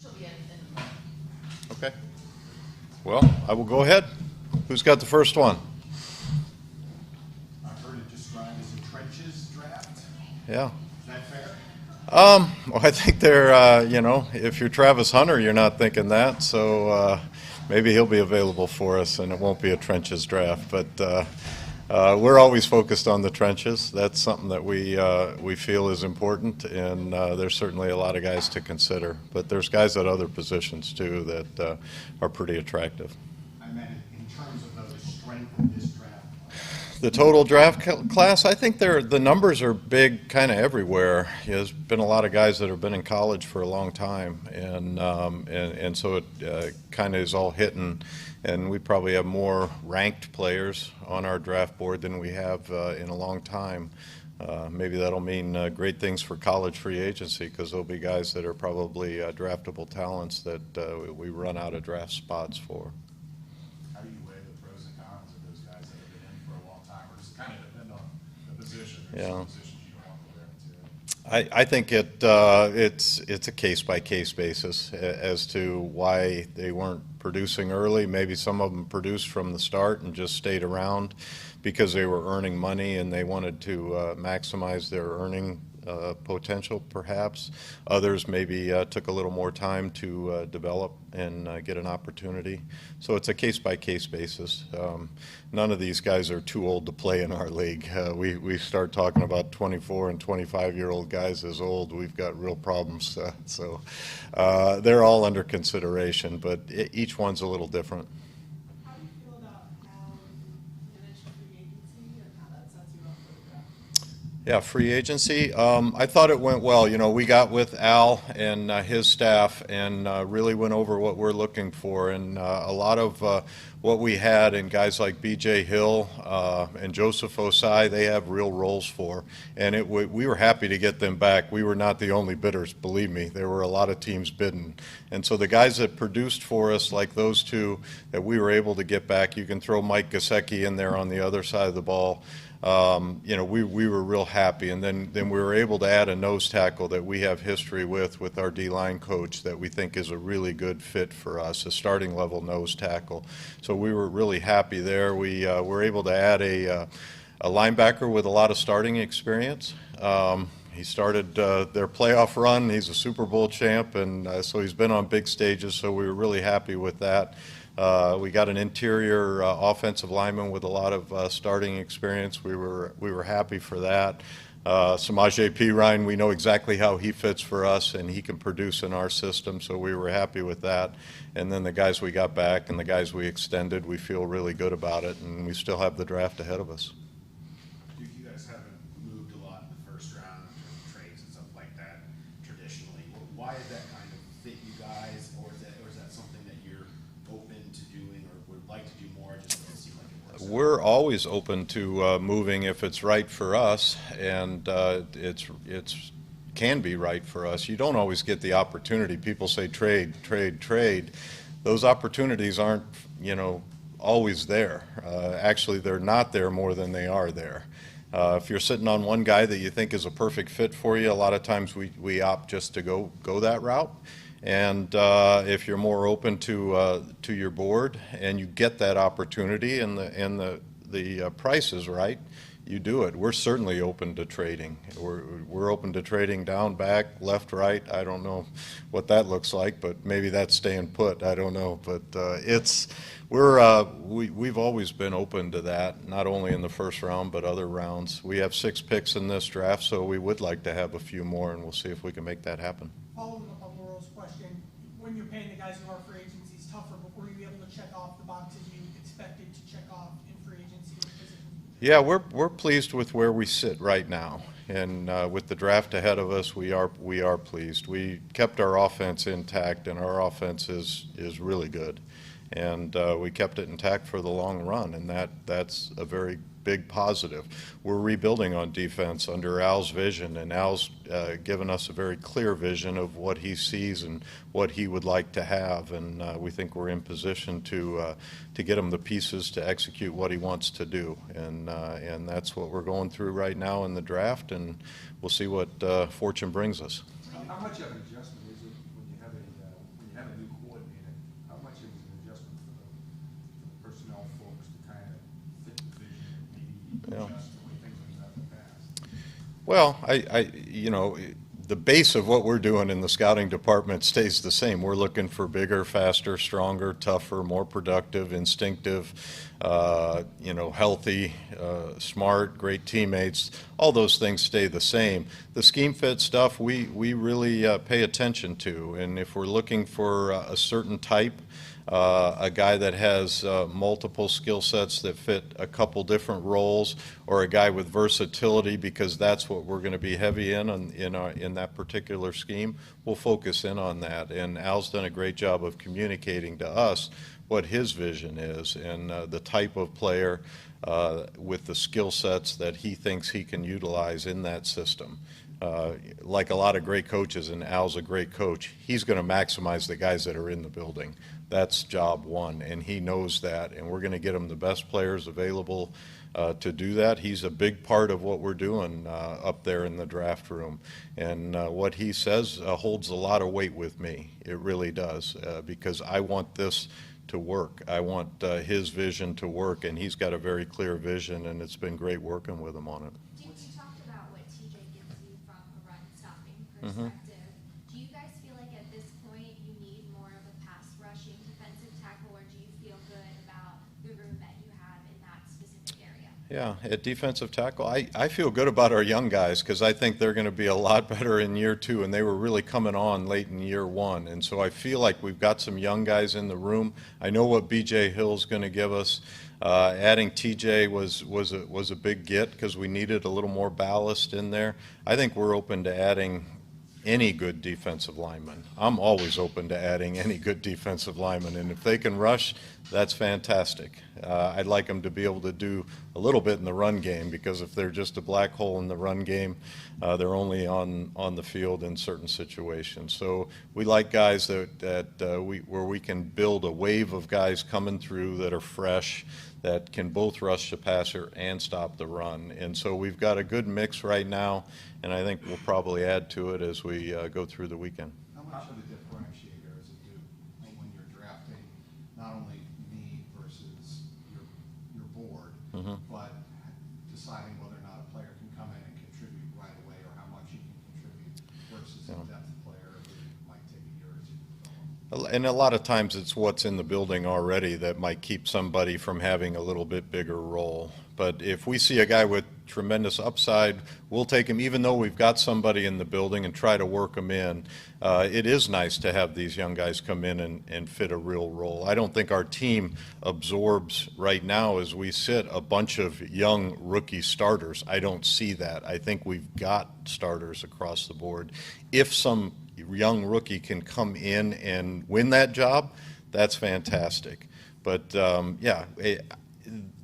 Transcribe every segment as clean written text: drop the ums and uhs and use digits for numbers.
She'll be in the morning. Okay. Well, I will go ahead. Who's got the first one? I've heard it described as a trenches draft. Yeah. Is that fair? Well, I think they're, if you're Travis Hunter, you're not thinking that. So maybe he'll be available for us, and it won't be a trenches draft. But we're always focused on the trenches. That's something that we feel is important, and there's certainly a lot of guys to consider. But there's guys at other positions too that are pretty attractive. I meant in terms of the strength of this draft. The total draft class, I think the numbers are big kind of everywhere. There's been a lot of guys that have been in college for a long time, and so it kind of is all hitting. And we probably have more ranked players on our draft board than we have in a long time. Maybe that'll mean great things for college free agency, because there'll be guys that are probably draftable talents that we run out of draft spots for. How do you weigh the pros and cons of those guys that have been in for a long time, or does it kind of depend on the position? There's some positions you don't want to wear into. I think it's a case-by-case basis as to why they weren't producing early. Maybe some of them produced from the start and just stayed around because they were earning money and they wanted to maximize their earning potential, perhaps. Others maybe took a little more time to develop and get an opportunity. So it's a case-by-case basis. None of these guys are too old to play in our league. We start talking about 24 and 25-year-old guys as old. We've got real problems. So they're all under consideration, but each one's a little different. How do you feel about how you manage free agency and how that sets you up for the draft? Yeah, free agency. I thought it went well. We got with Al and his staff and really went over what we're looking for. And a lot of what we had in guys like B.J. Hill and Joseph Osai, they have real roles for. And we were happy to get them back. We were not the only bidders, believe me. There were a lot of teams bidding. And so the guys that produced for us, like those two that we were able to get back, you can throw Mike Gesicki in there on the other side of the ball. We were real happy, and then we were able to add a nose tackle that we have history with our D-line coach that we think is a really good fit for us, a starting level nose tackle. So we were really happy there. We were able to add a linebacker with a lot of starting experience. He started their playoff run. He's a Super Bowl champ, and so he's been on big stages, so we were really happy with that. We got an interior offensive lineman with a lot of starting experience. We were happy for that. Samaje Perine, we know exactly how he fits for us, and he can produce in our system, so we were happy with that. And then the guys we got back and the guys we extended, we feel really good about it, and we still have the draft ahead of us. You guys haven't moved a lot in the first round in terms of trades and stuff like that traditionally. Why does that kind of fit you guys, or is that something that you're open to doing or would like to do more? Just doesn't seem like it works. We're always open to moving if it's right for us, and it's can be right for us. You don't always get the opportunity. People say trade, trade, trade. Those opportunities aren't, always there. Actually, they're not there more than they are there. If you're sitting on one guy that you think is a perfect fit for you, a lot of times we opt just to go that route. And if you're more open to your board and you get that opportunity and the price is right, you do it. We're certainly open to trading. We're open to trading down, back, left, right. I don't know what that looks like, but maybe that's staying put. I don't know, but we've always been open to that, not only in the first round but other rounds. We have 6 picks in this draft, so we would like to have a few more, and we'll see if we can make that happen. Following up on Laurel's question, when you're paying the guys who are free agency, it's tougher, but were you able to check off the boxes you expected to check off in free agency? Yeah, we're pleased with where we sit right now, and with the draft ahead of us, we are pleased. We kept our offense intact, and our offense is really good, and we kept it intact for the long run, and that's a very big positive. We're rebuilding on defense under Al's vision, and Al's given us a very clear vision of what he sees and what he would like to have, and we think we're in position to get him the pieces to execute what he wants to do, and that's what we're going through right now in the draft, and we'll see what fortune brings us. How much of an adjustment is it when you have a Well, the base of what we're doing in the scouting department stays the same. We're looking for bigger, faster, stronger, tougher, more productive, instinctive, healthy, smart, great teammates. All those things stay the same. The scheme fit stuff we really pay attention to, and if we're looking for a certain type, a guy that has multiple skill sets that fit a couple different roles, or a guy with versatility, because that's what we're going to be heavy in that particular scheme, we'll focus in on that. And Al's done a great job of communicating to us what his vision is and the type of player with the skill sets that he thinks he can utilize in that system. Like a lot of great coaches, and Al's a great coach, he's going to maximize the guys that are in the building. That's job one, and he knows that, and we're going to get him the best players available to do that. He's a big part of what we're doing up there in the draft room, and what he says holds a lot of weight with me. It really does, because I want this to work. I want his vision to work, and he's got a very clear vision, and it's been great working with him on it. You talked about what TJ gives you from a run-stopping perspective. Do you guys feel like at this point you need more of a pass-rushing defensive tackle, or do you feel good about the room that you have in that specific area? Yeah, at defensive tackle, I feel good about our young guys, because I think they're going to be a lot better in year two, and they were really coming on late in year one. And so I feel like we've got some young guys in the room. I know what B.J. Hill's going to give us. Adding TJ was a big get, because we needed a little more ballast in there. I think we're open to adding any good defensive lineman. I'm always open to adding any good defensive lineman, and if they can rush, that's fantastic. I'd like them to be able to do a little bit in the run game, because if they're just a black hole in the run game, they're only on the field in certain situations. So we like guys where we can build a wave of guys coming through that are fresh, that can both rush the passer and stop the run. And so we've got a good mix right now, and I think we'll probably add to it as we go through the weekend. How much of a differentiator is it when you're drafting not only need versus your board, but deciding whether or not a player can come in and contribute right away, or how much he can contribute versus a depth player who might take a year or two to develop? And a lot of times it's what's in the building already that might keep somebody from having a little bit bigger role. But if we see a guy with tremendous upside, we'll take him, even though we've got somebody in the building, and try to work him in. It is nice to have these young guys come in and fit a real role. I don't think our team absorbs right now, as we sit, a bunch of young rookie starters. I don't see that. I think we've got starters across the board. If some young rookie can come in and win that job, that's fantastic. But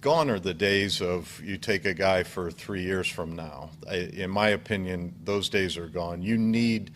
gone are the days of you take a guy for 3 years from now. In my opinion, those days are gone. You need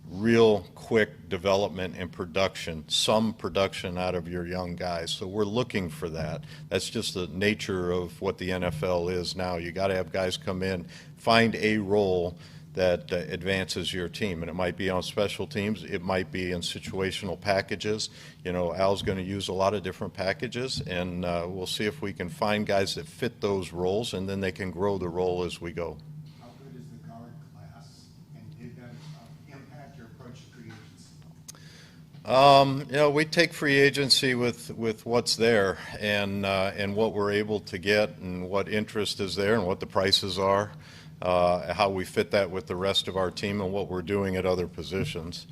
real quick development and production, some production out of your young guys. So we're looking for that. That's just the nature of what the NFL is now. You got to have guys come in, find a role that advances your team, and it might be on special teams, it might be in situational packages. Al's going to use a lot of different packages, and we'll see if we can find guys that fit those roles, and then they can grow the role as we go. How good is the guard class, and did that impact your approach to free agency? We take free agency with what's there, and what we're able to get, and what interest is there, and what the prices are. How we fit that with the rest of our team, and what we're doing at other positions.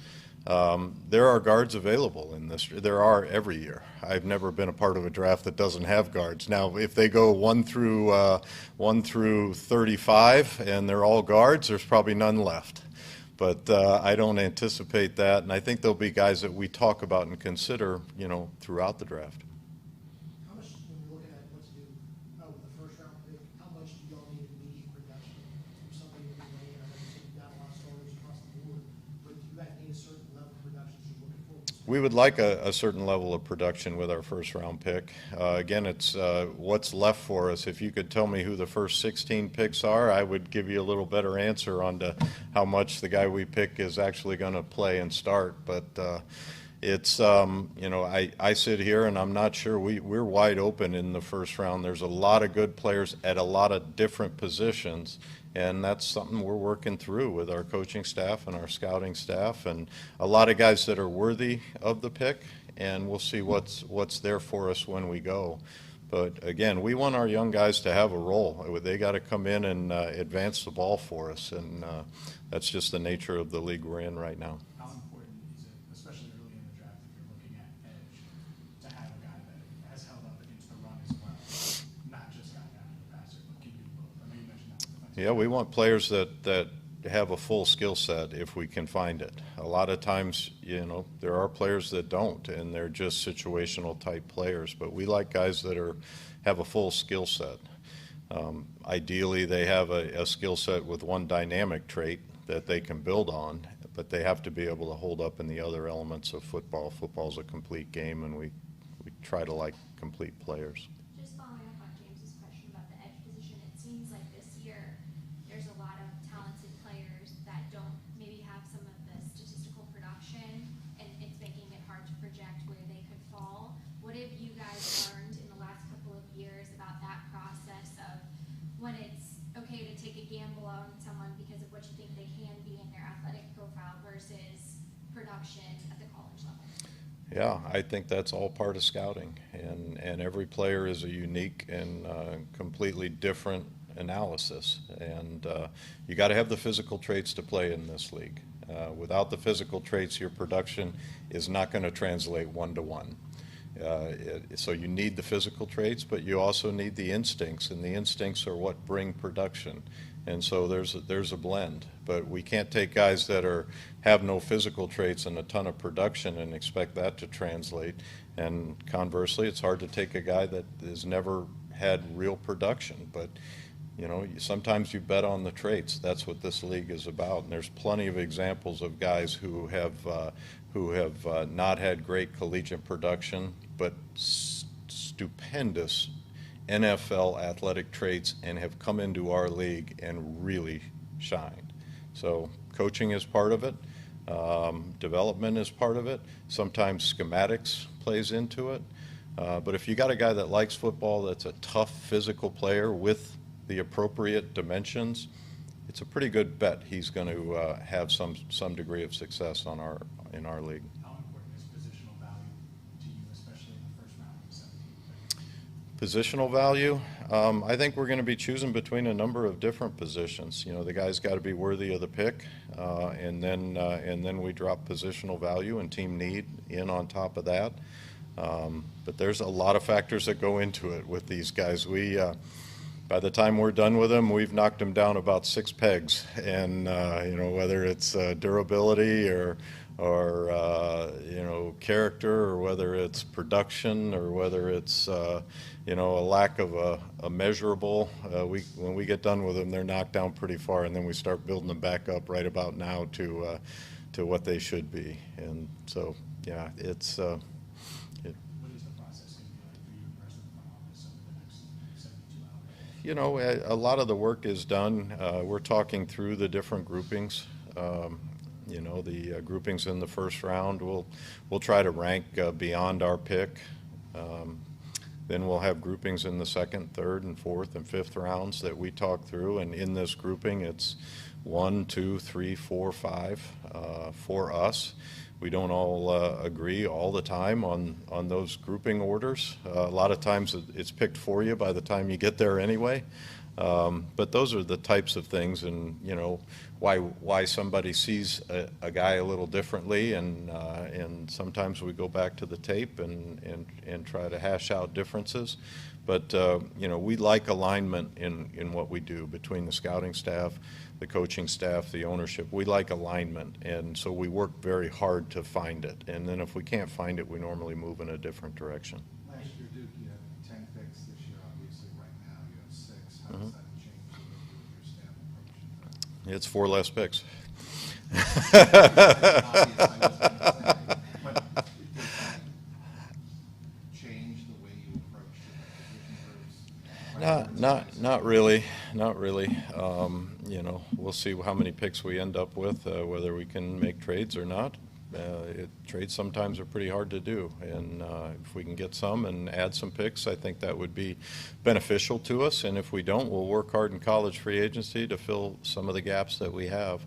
There are guards available in this. There are every year. I've never been a part of a draft that doesn't have guards. Now, if they go 1 through 35 and they're all guards, there's probably none left. But I don't anticipate that, and I think there'll be guys that we talk about and consider, throughout the draft. How much, when you're looking at what to do with the first round pick, how much do y'all need immediate production from somebody in the lane? I know you said you've got a lot of starters across the board, but do you guys need a certain level of production you're looking for? We would like a certain level of production with our first round pick. Again, it's what's left for us. If you could tell me who the first 16 picks are, I would give you a little better answer on to how much the guy we pick is actually going to play and start. But It's, you know, I sit here and I'm not sure, we're wide open in the first round. There's a lot of good players at a lot of different positions, and that's something we're working through with our coaching staff and our scouting staff, and a lot of guys that are worthy of the pick, and we'll see what's there for us when we go. But again, we want our young guys to have a role. They got to come in and advance the ball for us, and that's just the nature of the league we're in right now. How important is it, especially early in the draft, if you're looking at edge, to have a guy that has held up against the run as well, not just got down to the passer, but can do both? I know you mentioned that with defensive. Yeah, we want players that have a full skill set if we can find it. A lot of times, you know, there are players that don't, and they're just situational type players, but we like guys that have a full skill set. Ideally, they have a skill set with one dynamic trait that they can build on, but they have to be able to hold up in the other elements of football. Football's a complete game, and we try to like complete players. Just following up on James's question about the edge position, it seems like this year there's a lot of talented players that don't maybe have some of the statistical production, and it's making it hard to project where they could fall. What have you guys learned in the last couple of years about that process of when it's okay to take a gamble on someone because of what you think they can be in their athletic profile versus production at the college level? Yeah, I think that's all part of scouting, and every player is a unique and completely different analysis, and you got to have the physical traits to play in this league. Without the physical traits, your production is not going to translate one-to-one. So you need the physical traits, but you also need the instincts, and the instincts are what bring production. And so there's a blend, but we can't take guys that have no physical traits and a ton of production and expect that to translate. And conversely, it's hard to take a guy that has never had real production. But you know, sometimes you bet on the traits. That's what this league is about. And there's plenty of examples of guys who have not had great collegiate production, but stupendous NFL athletic traits and have come into our league and really shined. So coaching is part of it. Development is part of it. Sometimes schematics plays into it. But if you got a guy that likes football, that's a tough physical player with the appropriate dimensions, it's a pretty good bet he's going to have some degree of success in our league. How important is positional value to you, especially in the first round of the 17th pick? Positional value, I think we're going to be choosing between a number of different positions. You know, the guy's got to be worthy of the pick, and then we drop positional value and team need in on top of that. But there's a lot of factors that go into it with these guys. By the time we're done with them, we've knocked them down about 6 pegs, and you know, whether it's durability or you know, character, or whether it's production, or whether it's you know, a lack of a measurable. When we get done with them, they're knocked down pretty far, and then we start building them back up right about now to what they should be. And so, yeah, it's. What is the process going to be like for you and the rest of the front office over the next 72 hours? You know, a lot of the work is done. We're talking through the different groupings. You know, the groupings in the first round, we'll try to rank beyond our pick. Then we'll have groupings in the second, third, and fourth, and fifth rounds that we talk through. And in this grouping, it's 1, 2, 3, 4, 5 for us. We don't all agree all the time on those grouping orders. A lot of times it's picked for you by the time you get there anyway. But those are the types of things, and you know, why somebody sees a guy a little differently, and sometimes we go back to the tape and try to hash out differences. But you know, we like alignment in what we do between the scouting staff, the coaching staff, the ownership. We like alignment, and so we work very hard to find it. And then if we can't find it, we normally move in a different direction. Last year, Duke, you had 10 picks. This year, obviously, right now, you have 6. How does that change the way you and your staff approach it? It's 4 less picks. Obvious, I was going to say, but does that change the way you approach the position groups? Not really. You know, we'll see how many picks we end up with, whether we can make trades or not. Trades sometimes are pretty hard to do, and if we can get some and add some picks, I think that would be beneficial to us. And if we don't, we'll work hard in college free agency to fill some of the gaps that we have.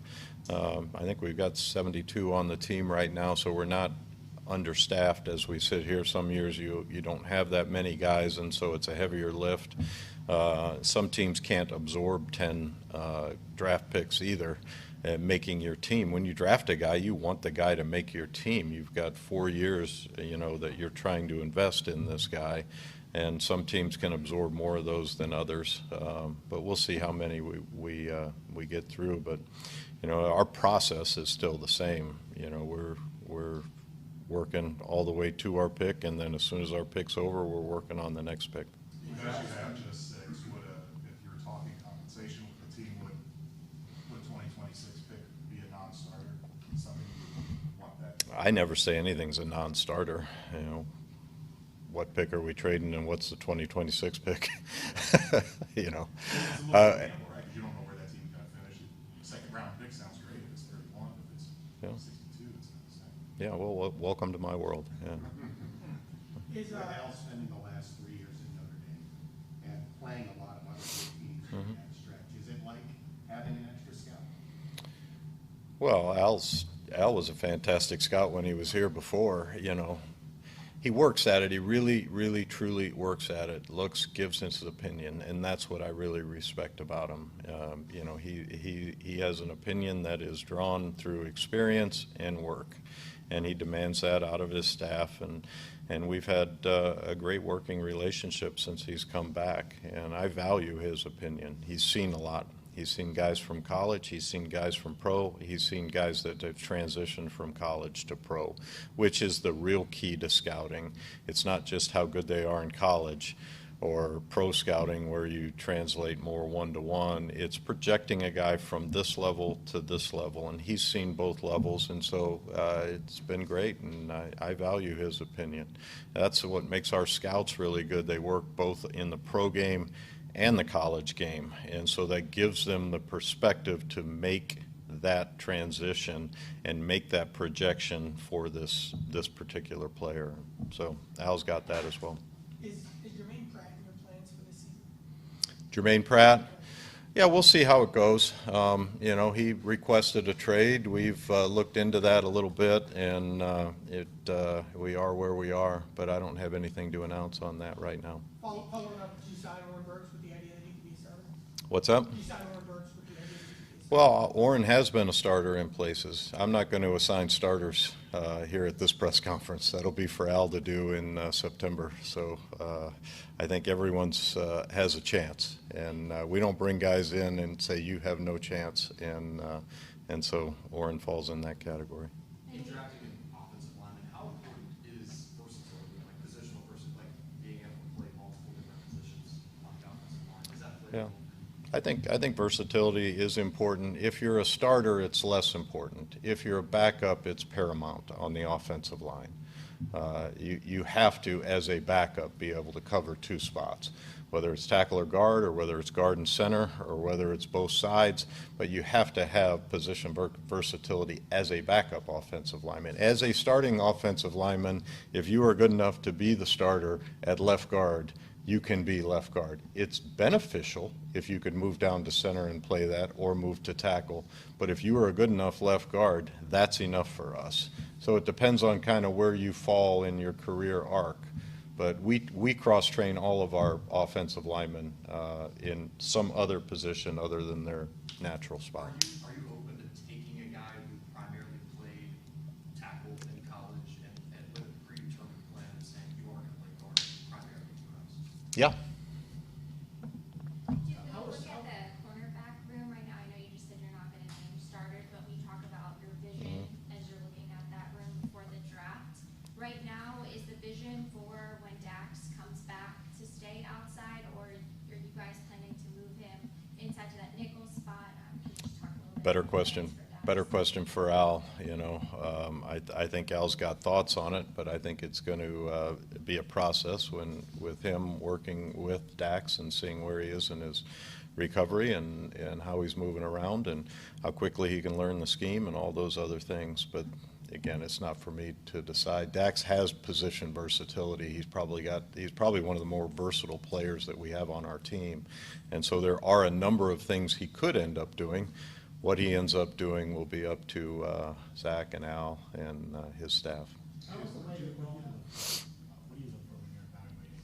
I think we've got 72 on the team right now, so we're not understaffed as we sit here. Some years you don't have that many guys, and so it's a heavier lift. Some teams can't absorb 10 draft picks either. Making your team. When you draft a guy, you want the guy to make your team. You've got 4 years, that you're trying to invest in this guy, and some teams can absorb more of those than others. But we'll see how many we get through. But our process is still the same. We're working all the way to our pick, and then as soon as our pick's over, we're working on the next pick. Because you have just 6, if you're talking compensation with the team, would 2026 pick be a non-starter? Something you would want that? I never say anything's a non-starter. What pick are we trading, and what's the 2026 pick? It's a little gamble, right? Because you don't know where that team's going to finish. Second round pick sounds great if it's 31. If it's 62, it's not the same. Yeah, well, welcome to my world. Yeah. Is, With Al spending the last 3 years in Notre Dame and playing a lot of other good teams during that stretch, is it like having an extra scout? Well, Al was a fantastic scout when he was here before. He works at it. He really, really, truly works at it. Gives his opinion, and that's what I really respect about him. He has an opinion that is drawn through experience and work, and he demands that out of his staff. And we've had a great working relationship since he's come back, and I value his opinion. He's seen a lot. He's seen guys from college, he's seen guys from pro, he's seen guys that have transitioned from college to pro, which is the real key to scouting. It's not just how good they are in college or pro scouting where you translate more one-to-one. It's projecting a guy from this level to this level, and he's seen both levels, and so it's been great, and I value his opinion. That's what makes our scouts really good. They work both in the pro game and the college game, and so that gives them the perspective to make that transition and make that projection for this particular player. So Al's got that as well. Is Jermaine Pratt in your plans for this season? Jermaine Pratt, yeah, we'll see how it goes. He requested a trade. We've looked into that a little bit, and we are where we are, but I don't have anything to announce on that right now. Following up, did you sign Oren Burks with the idea that he could be a starter? What's up? Did you sign Oren Burks with the idea that he could be a starter? Well, Oren has been a starter in places. I'm not going to assign starters here at this press conference. That'll be for Al to do in September. So I think everyone's has a chance, and we don't bring guys in and say you have no chance, and so Oren falls in that category. In drafting an offensive lineman, how important is versatility, like positional versus like being able to play multiple different positions on the offensive line? Is that playable? Yeah. I think versatility is important. If you're a starter, it's less important. If you're a backup, it's paramount on the offensive line. You have to, as a backup, be able to cover 2 spots, whether it's tackle or guard, or whether it's guard and center, or whether it's both sides. But you have to have position versatility as a backup offensive lineman. As a starting offensive lineman, if you are good enough to be the starter at left guard, you can be left guard. It's beneficial if you could move down to center and play that, or move to tackle. But if you are a good enough left guard, that's enough for us. So it depends on kind of where you fall in your career arc. But we cross-train all of our offensive linemen in some other position other than their natural spot. Are you open to taking a guy who primarily played tackle in college and with a predetermined plan and saying you are going to play guard primarily for us? Yeah. Do you look at the cornerback room right now? I know you just said you're not going to name starters, but we talk about your vision as you're looking at that room before the draft. Right now, is the vision for when Dax comes back to stay outside, or are you guys planning to move him inside to that nickel spot? Can you just talk a little bit Better about question. plans for Dax? Better question for Al. I think Al's got thoughts on it, but I think it's going to be a process with him working with Dax and seeing where he is in his recovery and how he's moving around and how quickly he can learn the scheme and all those other things. But again, it's not for me to decide. Dax has position versatility. He's probably one of the more versatile players that we have on our team. And so there are a number of things he could end up doing. What he ends up doing will be up to Zach and Al and his staff. What do you look for when you're evaluating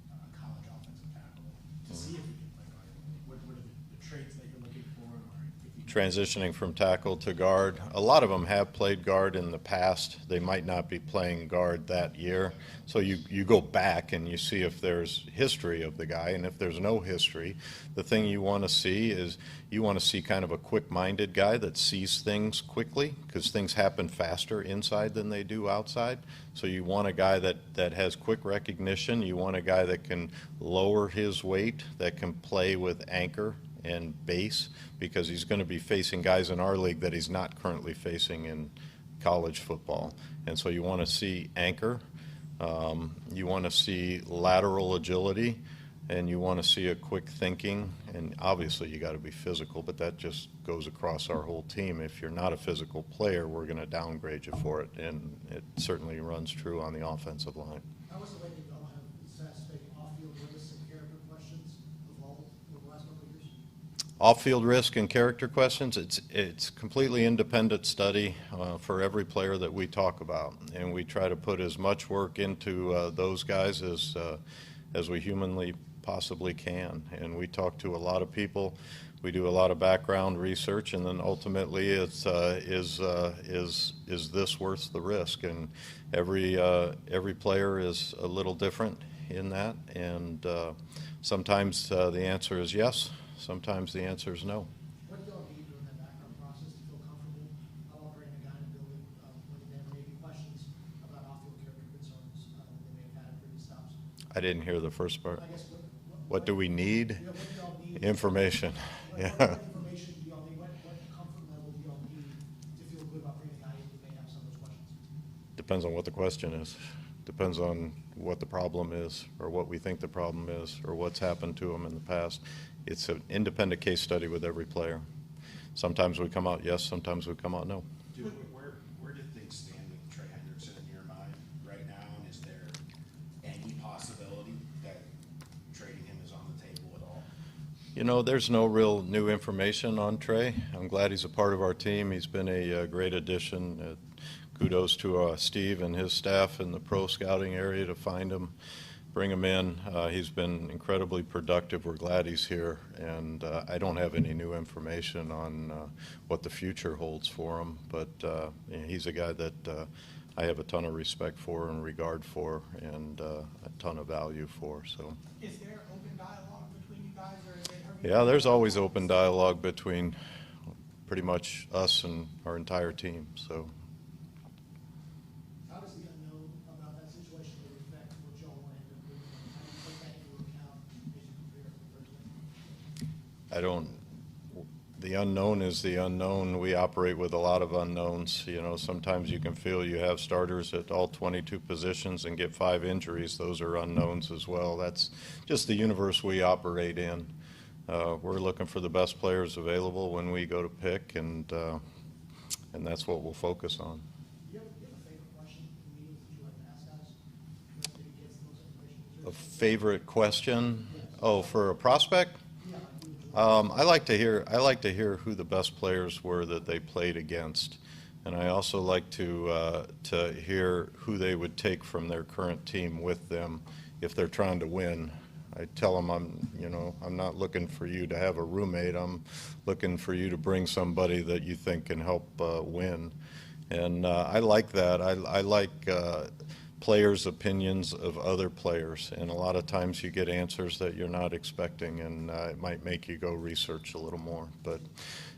a college offensive tackle to see if you can play guard? What are the traits that you're looking for, or if you Transitioning from tackle to guard. A lot of them have played guard in the past. They might not be playing guard that year. So you go back and you see if there's history of the guy, and if there's no history, the thing you want to see is you want to see kind of a quick-minded guy that sees things quickly, because things happen faster inside than they do outside. So you want a guy that has quick recognition. You want a guy that can lower his weight, that can play with anchor and base, because he's going to be facing guys in our league that he's not currently facing in college football. And so you want to see anchor, you want to see lateral agility, and you want to see a quick thinking. And obviously you got to be physical, but that just goes across our whole team. If you're not a physical player, we're going to downgrade you for it, and it certainly runs true on the offensive line. How was the way that y'all have satisfied off-field risks and character questions evolved over the last couple of years? Off-field risk and character questions, it's completely independent study for every player that we talk about, and we try to put as much work into those guys as we humanly possibly can. And we talk to a lot of people, we do a lot of background research, and then ultimately it's is this worth the risk? And every player is a little different in that, and sometimes the answer is yes. Sometimes the answer is no. What do y'all need during that background process to feel comfortable operating a guy in the building when there may be questions about off-field character concerns that they may have had at previous stops? I didn't hear the first part. I guess What do we need? what do y'all need? Information. What Yeah. information do y'all need? What comfort level do y'all need to feel good about bringing a guy in who may have some of those questions? Depends on what the question is. Depends on what the problem is, or what we think the problem is, or what's happened to them in the past. It's an independent case study with every player. Sometimes we come out yes, sometimes we come out no. Where do things stand with Trey Hendrickson in your mind right now? And is there any possibility that trading him is on the table at all? You know, there's no real new information on Trey. I'm glad he's a part of our team. He's been a great addition. Kudos to Steve and his staff in the pro scouting area to find him, bring him in. He's been incredibly productive. We're glad he's here, and I don't have any new information on what the future holds for him, but he's a guy that I have a ton of respect for and regard for, and a ton of value for. So. Is there open dialogue between you guys, or is it? Yeah, there's always open dialogue between pretty much us and our entire team. So. How does the unknown about that situation affect what y'all want to end up doing? How do you take that into account as you prepare for Thursday? I don't, the unknown is the unknown. We operate with a lot of unknowns. You know, sometimes you can feel you have starters at all 22 positions and get 5 injuries. Those are unknowns as well. That's just the universe we operate in. We're looking for the best players available when we go to pick, and that's what we'll focus on. Do you have a favorite question in meetings that you like to ask guys? That maybe gets the most information? A favorite question? Oh, for a prospect? Yeah, like you enjoy. I like to hear who the best players were that they played against, and I also like to hear who they would take from their current team with them if they're trying to win. I tell them I'm not looking for you to have a roommate. I'm looking for you to bring somebody that you think can help win, and I like that. I like players' opinions of other players, and a lot of times you get answers that you're not expecting, and it might make you go research a little more. But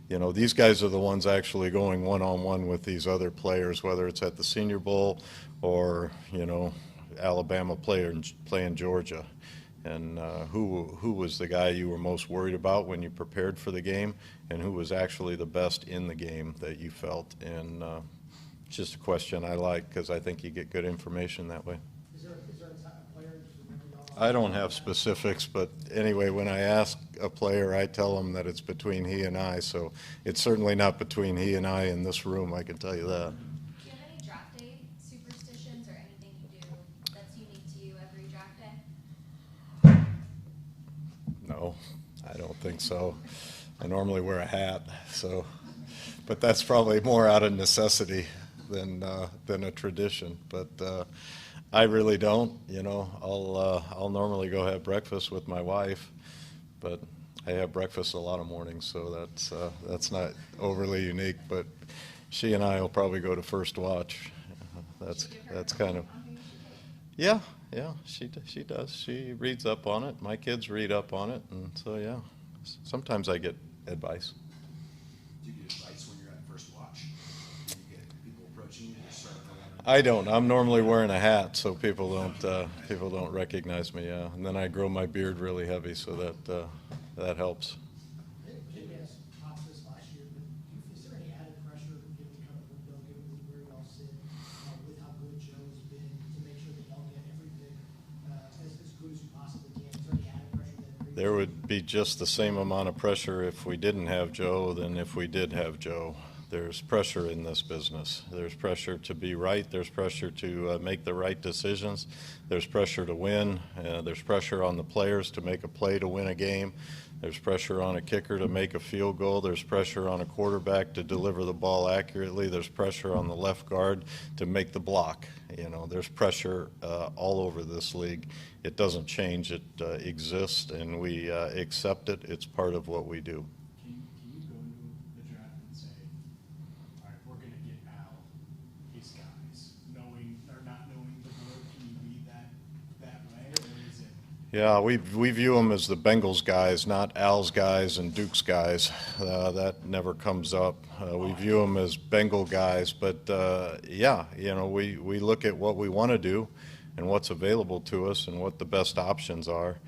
you know, these guys are the ones actually going one-on-one with these other players, whether it's at the Senior Bowl or, you know, Alabama playing Georgia. And who was the guy you were most worried about when you prepared for the game, and who was actually the best in the game that you felt. And it's just a question I like, because I think you get good information that way. Is there a type of player that you remember y'all? I don't have specifics, but anyway, when I ask a player, I tell him that it's between he and I, so it's certainly not between he and I in this room, I can tell you that. think so. I normally wear a hat, so, but that's probably more out of necessity than a tradition. But I really don't. I'll normally go have breakfast with my wife, but I have breakfast a lot of mornings, so that's not overly unique. But she and I will probably go to first watch. That's kind of. Yeah, she does. She reads up on it. My kids read up on it, and so yeah. Sometimes I get advice. Do you get advice when you're at first watch? Do you get people approaching you to start going? I don't. I'm normally wearing a hat, so people don't recognize me. Yeah, and then I grow my beard really heavy, so that helps. Maybe asked Pops this last year, but is there any added pressure given kind of window, given where y'all sit, with how good Joe has been, to make sure that y'all get everything as good as you possibly can? Is there any added pressure that There would be just the same amount of pressure if we didn't have Joe than if we did have Joe. There's pressure in this business. There's pressure to be right. There's pressure to make the right decisions. There's pressure to win. There's pressure on the players to make a play to win a game. There's pressure on a kicker to make a field goal. There's pressure on a quarterback to deliver the ball accurately. There's pressure on the left guard to make the block. There's pressure all over this league. It doesn't change. It exists, and we accept it. It's part of what we do. Can you go into the draft and say, all right, we're going to get Al, his guys, knowing or not knowing the board? Can you read that way, or is it? Yeah, we view them as the Bengals guys, not Al's guys and Duke's guys. That never comes up. We view them as Bengal guys, but yeah, we look at what we want to do and what's available to us and what the best options are.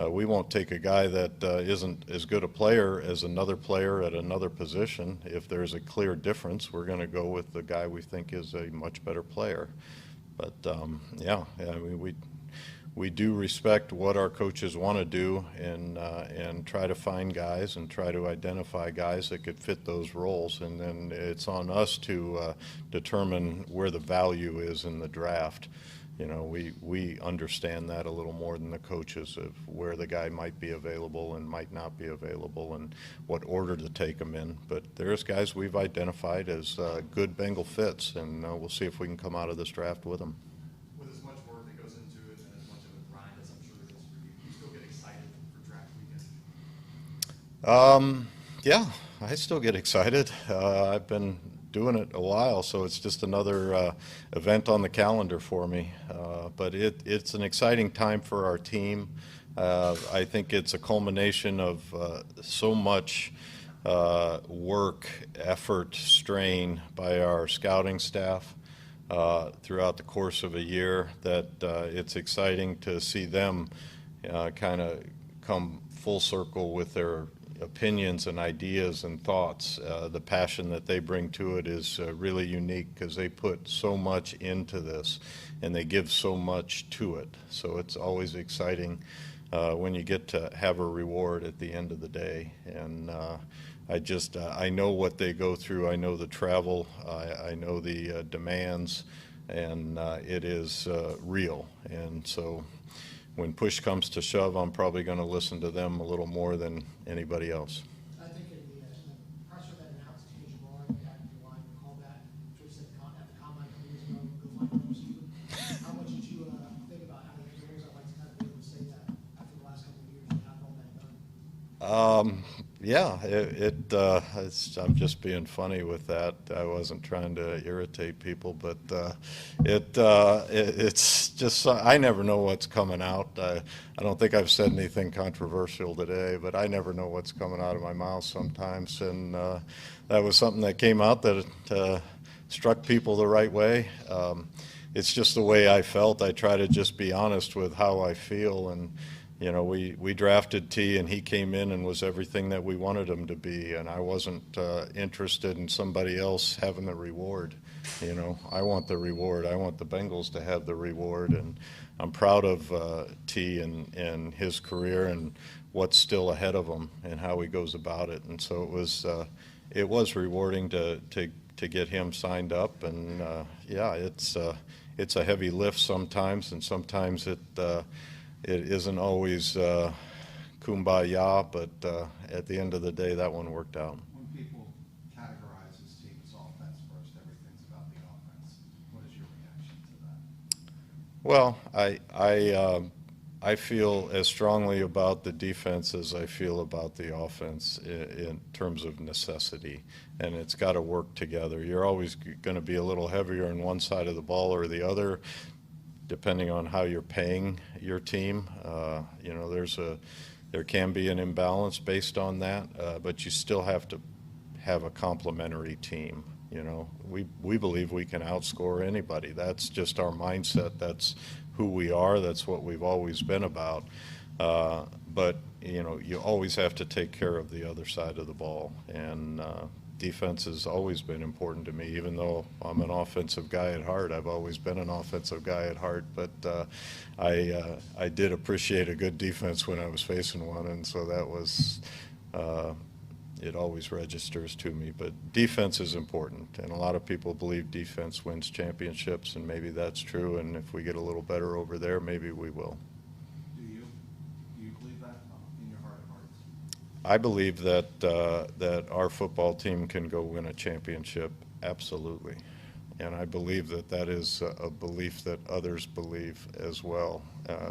We won't take a guy that isn't as good a player as another player at another position. If there's a clear difference, we're going to go with the guy we think is a much better player. But yeah, I mean, we do respect what our coaches want to do and try to find guys and try to identify guys that could fit those roles. And then it's on us to determine where the value is in the draft. We understand that a little more than the coaches of where the guy might be available and might not be available and what order to take them in. But there's guys we've identified as good Bengal fits, and we'll see if we can come out of this draft with them. With as much work that goes into it and as much of a grind as I'm sure it is for you, do you still get excited for draft weekend? Yeah, I still get excited. I've been doing it a while, so it's just another event on the calendar for me. But it's an exciting time for our team. I think it's a culmination of so much work, effort, strain by our scouting staff throughout the course of a year that it's exciting to see them kind of come full circle with their opinions and ideas and thoughts. The passion that they bring to it is really unique because they put so much into this and they give so much to it. So it's always exciting when you get to have a reward at the end of the day. And I know what they go through. I know the travel. I know the demands, and it is real. And so when push comes to shove, I'm probably going to listen to them a little more than anybody else. I think in the presser that announced Tage Roy back in July, recall that, which said at the combine a couple years ago, go find a receiver. How much did you think about how many years I'd like to kind of be able to say that after the last couple of years and have all that done? Yeah, I'm just being funny with that. I wasn't trying to irritate people, but it's just, I never know what's coming out. I don't think I've said anything controversial today, but I never know what's coming out of my mouth sometimes. And that was something that came out that struck people the right way. It's just the way I felt. I try to just be honest with how I feel. And we drafted T, and he came in and was everything that we wanted him to be, and I wasn't interested in somebody else having the reward. I want the reward. I want the Bengals to have the reward, and I'm proud of T and his career and what's still ahead of him and how he goes about it. And so it was rewarding to get him signed up, and yeah, it's a heavy lift sometimes, and sometimes it isn't always kumbaya, but at the end of the day, that one worked out. When people categorize this team as offense first, everything's about the offense. What is your reaction to that? Well, I feel as strongly about the defense as I feel about the offense in terms of necessity, and it's got to work together. You're always going to be a little heavier on one side of the ball or the other, depending on how you're paying your team. You know, there can be an imbalance based on that, but you still have to have a complementary team. You know, we believe we can outscore anybody. That's just our mindset. That's who we are. That's what we've always been about. But, you know, you always have to take care of the other side of the ball. And defense has always been important to me, even though I'm an offensive guy at heart. I've always been an offensive guy at heart. But I did appreciate a good defense when I was facing one. And so that was it always registers to me. But defense is important, and a lot of people believe defense wins championships, and maybe that's true, and if we get a little better over there, maybe we will. Do you believe that in your heart of hearts? I believe that that our football team can go win a championship, absolutely. And I believe that that is a belief that others believe as well,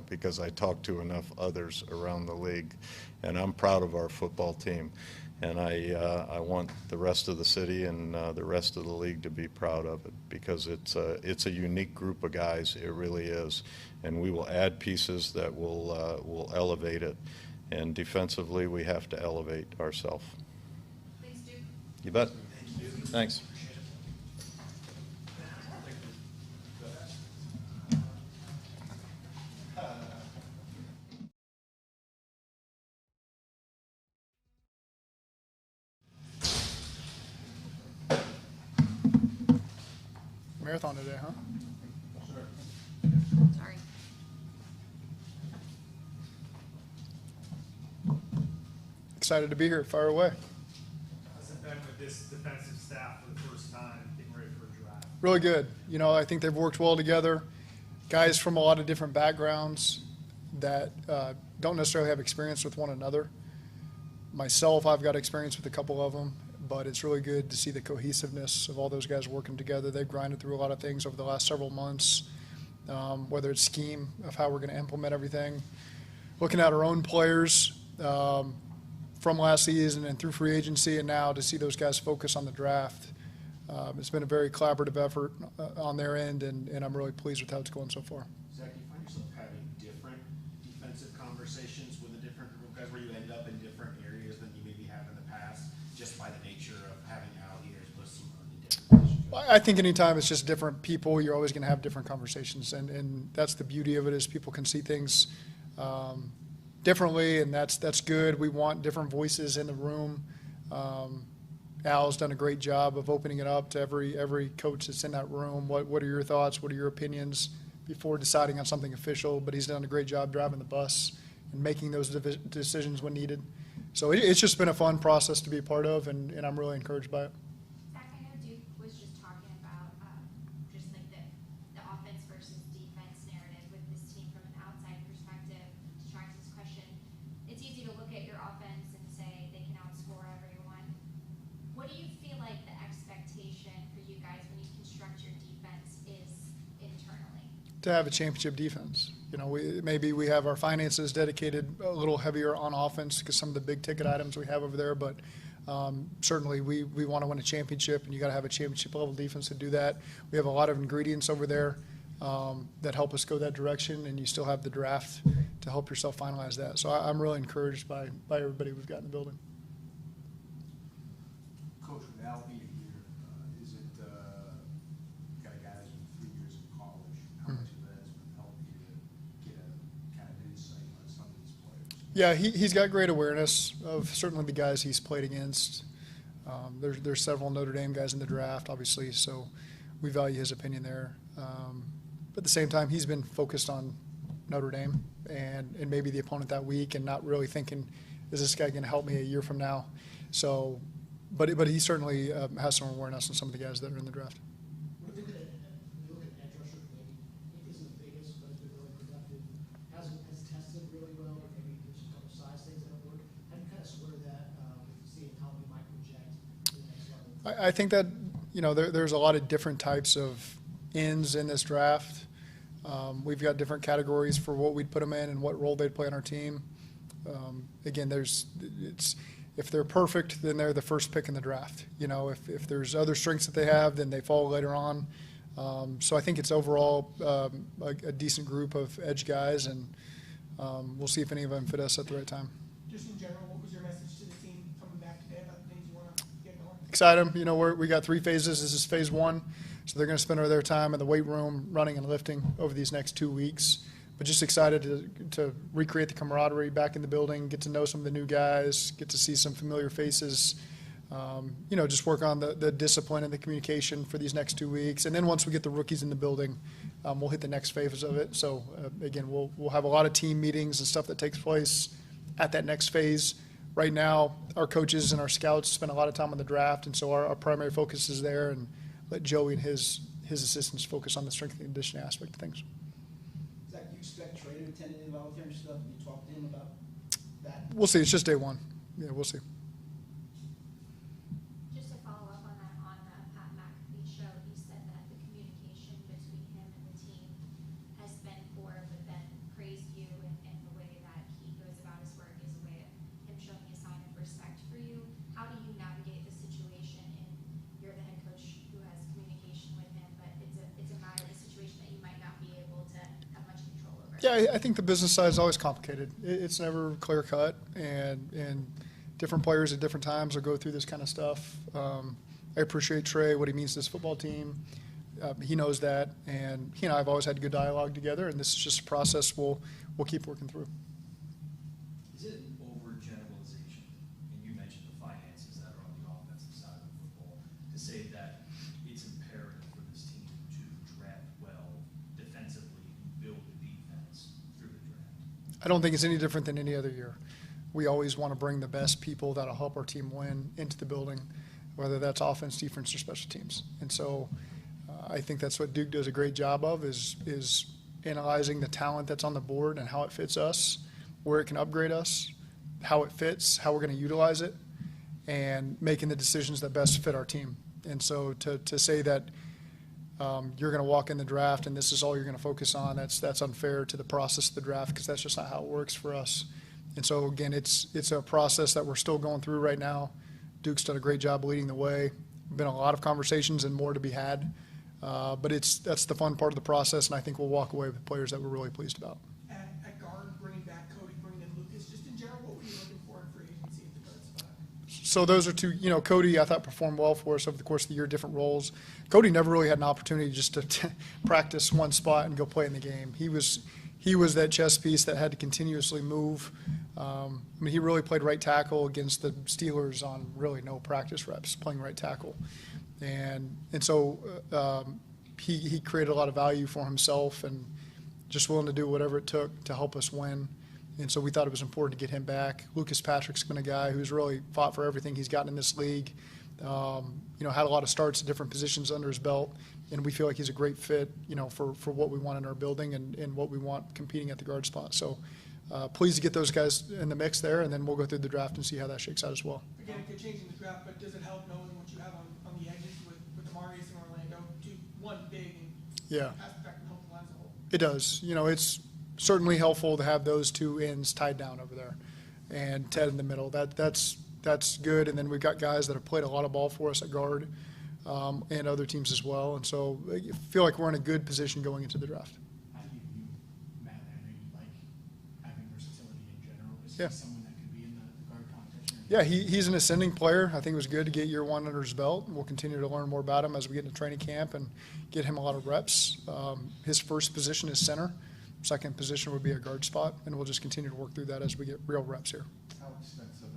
because I talk to enough others around the league, and I'm proud of our football team. And I want the rest of the city and the rest of the league to be proud of it, because it's a unique group of guys. It really is, and we will add pieces that will elevate it. And defensively, we have to elevate ourselves. Thanks, Duke. You bet. Thanks. Marathon today, huh? Sorry. Excited to be here. Fire away. How's it been with this defensive staff for the first time getting ready for a draft? Really good. You know, I think they've worked well together. Guys from a lot of different backgrounds that don't necessarily have experience with one another. Myself, I've got experience with a couple of them, but it's really good to see the cohesiveness of all those guys working together. They've grinded through a lot of things over the last several months, whether it's scheme of how we're going to implement everything, looking at our own players from last season and through free agency, and now to see those guys focus on the draft. It's been a very collaborative effort on their end, and I'm really pleased with how it's going so far. Zach, you find yourself having different defensive conversations with a different group of guys where you end up in different areas than you maybe have in the past, just by the nature of having out here plus some different positions? I think anytime it's just different people, you're always going to have different conversations, and that's the beauty of it, is people can see things differently, and that's good. We want different voices in the room. Al's done a great job of opening it up to every coach that's in that room. What are your thoughts? What are your opinions before deciding on something official? But he's done a great job driving the bus and making those decisions when needed. So it's just been a fun process to be a part of, and I'm really encouraged by it. Zach, I know Duke was just talking about just like the offense versus defense narrative with this team from an outside perspective. To try this question, it's easy to look at your offense and say they can outscore everyone. What do you feel like the expectation for you guys when you construct your defense is internally? To have a championship defense. You know, maybe we have our finances dedicated a little heavier on offense because some of the big ticket items we have over there, but certainly we want to win a championship, and you got to have a championship level defense to do that. We have a lot of ingredients over there that help us go that direction, and you still have the draft to help yourself finalize that. So I'm really encouraged by everybody we've got in the building. Coach, with Al being here, is it, got guys with 3 years of college, how much of that has been helping you to get a kind of insight on some of these players? Yeah, he's got great awareness of certainly the guys he's played against. There's several Notre Dame guys in the draft, obviously, so we value his opinion there. But at the same time, he's been focused on Notre Dame and maybe the opponent that week, and not really thinking, is this guy going to help me a year from now? So, but he certainly has some awareness on some of the guys that are in the draft. When you look at edge rusher, maybe it isn't the biggest, but it's been really productive. Has tested really well, or maybe there's a couple size things that I think that, there's a lot of different types of ends in this draft. We've got different categories for what we'd put them in and what role they'd play on our team. Again, if they're perfect, then they're the first pick in the draft. If there's other strengths that they have, then they fall later on. So I think it's overall a decent group of edge guys, and we'll see if any of them fit us at the right time. Just in general, what was your message to the team coming back today about the things you want to get going? Excite them. We got 3 phases. This is phase 1. So they're going to spend their time in the weight room running and lifting over these next 2 weeks. But just excited to recreate the camaraderie back in the building, get to know some of the new guys, get to see some familiar faces, just work on the discipline and the communication for these next 2 weeks. And then once we get the rookies in the building, we'll hit the next phase of it. So, again, we'll have a lot of team meetings and stuff that takes place at that next phase. Right now, our coaches and our scouts spend a lot of time on the draft, and so our primary focus is there, and let Joey and his assistants focus on the strength and conditioning aspect of things. Zach, do you expect Trey to attend any voluntary stuff? Have you talked to him about that? We'll see. It's just day 1. Yeah, we'll see. Just to follow up on that, on the Pat McAfee show, you said that the communication between him and the team has been poor, but then praised you and the way that he goes about his work is a way of him showing a sign of respect for you. How do you navigate the situation? And you're the head coach who has communication with him, but it's a matter of a situation that you might not be able to have much control over. Yeah, I think the business side is always complicated. It's never clear cut, and different players at different times will go through this kind of stuff. I appreciate Trey, what he means to this football team. He knows that, and he and I have always had good dialogue together, and this is just a process we'll keep working through. Is it an overgeneralization, and you mentioned the finances that are on the offensive side of football, to say that it's imperative for this team to draft well defensively and build the defense through the draft? I don't think it's any different than any other year. We always want to bring the best people that'll help our team win into the building, whether that's offense, defense, or special teams. And so I think that's what Duke does a great job of is analyzing the talent that's on the board and how it fits us, where it can upgrade us, how it fits, how we're going to utilize it, and making the decisions that best fit our team. And so to say that you're going to walk in the draft and this is all you're going to focus on, that's unfair to the process of the draft, because that's just not how it works for us. And so, again, it's a process that we're still going through right now. Duke's done a great job leading the way. Been a lot of conversations and more to be had. But that's the fun part of the process, and I think we'll walk away with players that we're really pleased about. At guard, bringing back Cody, bringing in Lucas, just in general, what were you looking for in free agency at the guard spot? So those are 2, Cody, I thought, performed well for us over the course of the year, different roles. Cody never really had an opportunity just to practice one spot and go play in the game. He was that chess piece that had to continuously move. He really played right tackle against the Steelers on really no practice reps, playing right tackle. And so he created a lot of value for himself and just willing to do whatever it took to help us win. And so we thought it was important to get him back. Lucas Patrick's been a guy who's really fought for everything he's gotten in this league. Had a lot of starts at different positions under his belt, and we feel like he's a great fit, for what we want in our building and what we want competing at the guard spot. So pleased to get those guys in the mix there, and then we'll go through the draft and see how that shakes out as well. Again, it could change in the draft, but does it help knowing what you have on the edges with Amarius and Orlando? One big and pass back and help the line as a whole. It does. It's certainly helpful to have those 2 ends tied down over there, and Ted in the middle. That's good. And then we've got guys that have played a lot of ball for us at guard and other teams as well. And so I feel like we're in a good position going into the draft. How do you view Matt? I know you like having versatility in general. Is Yeah. he someone that could be in the guard competition? Yeah, he's an ascending player. I think it was good to get year 1 under his belt. We'll continue to learn more about him as we get into training camp and get him a lot of reps. His first position is center. Second position would be a guard spot, and we'll just continue to work through that as we get real reps here. How extensive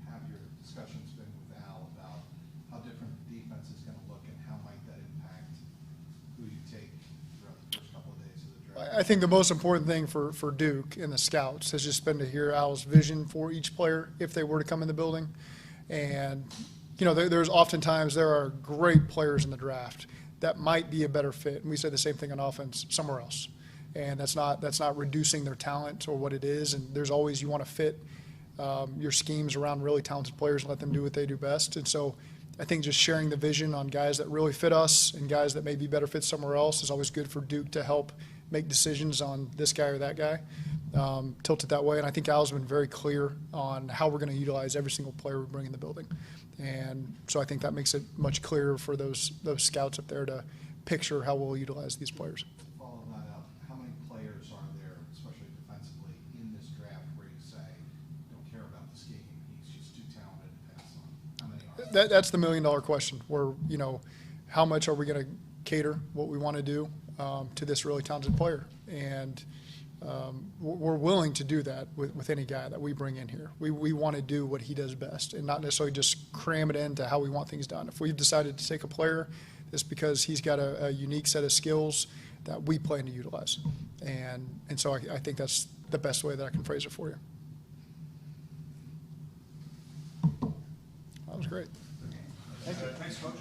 have your discussions been with Al about how different the defense is going to look, and how might that impact who you take throughout the first couple of days of the draft? I think the most important thing for Duke and the scouts has just been to hear Al's vision for each player if they were to come in the building. And, there's oftentimes there are great players in the draft that might be a better fit. And we say the same thing on offense somewhere else. And that's not reducing their talent or what it is. And there's always, you want to fit your schemes around really talented players and let them do what they do best. And so I think just sharing the vision on guys that really fit us and guys that may be better fit somewhere else is always good for Duke to help make decisions on this guy or that guy. Tilt it that way. And I think Al's been very clear on how we're going to utilize every single player we bring in the building. And so I think that makes it much clearer for those scouts up there to picture how we'll utilize these players. Follow that up, how many players are there, especially defensively, in this draft where you say, don't care about the scheme, he's just too talented to pass on? How many are there? That's the $1 million question, where, how much are we going to cater what we want to do to this really talented player? And we're willing to do that with any guy that we bring in here. We want to do what he does best and not necessarily just cram it into how we want things done. If we've decided to take a player, it's because he's got a unique set of skills that we plan to utilize. And so I think that's the best way that I can phrase it for you. That was great. Thanks, Coach.